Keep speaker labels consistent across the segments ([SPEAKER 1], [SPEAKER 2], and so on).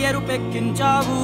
[SPEAKER 1] ఎరుపెక్కించావు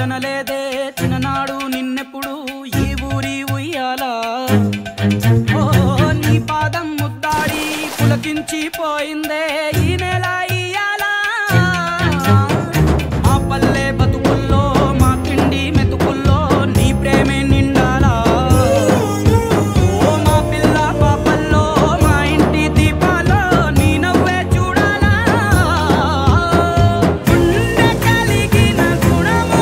[SPEAKER 1] అనలేదే చిన్ననాడు నిన్నెప్పుడు ఈ ఊరి ఉయ్యాలా ఓ నీ పాదం ముద్దాడి పులకించిపోయిందే ఈ నెల ఇయ్యాలా మా పల్లె బతుకుల్లో మా తిండి మెతుకుల్లో నీ ప్రేమే నిండాలా ఓ మా పిల్ల పాపల్లో మా ఇంటి దీపాల్లో నీ నవ్వే చూడాలా గుండె కలిగిన గుణము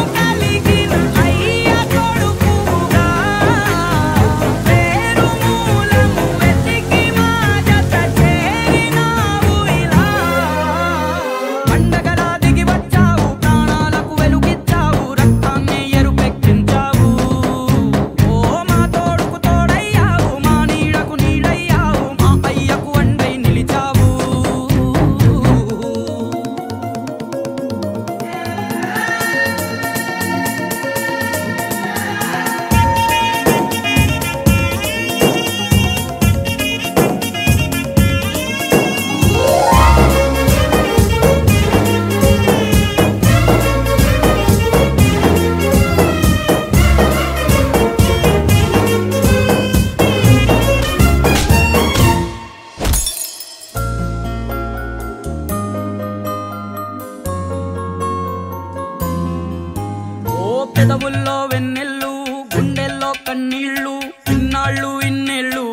[SPEAKER 1] పెదవుల్లో వెన్నెల్లు గుండెల్లో కన్నీళ్ళు ఇన్నాళ్ళు ఇన్నేళ్ళు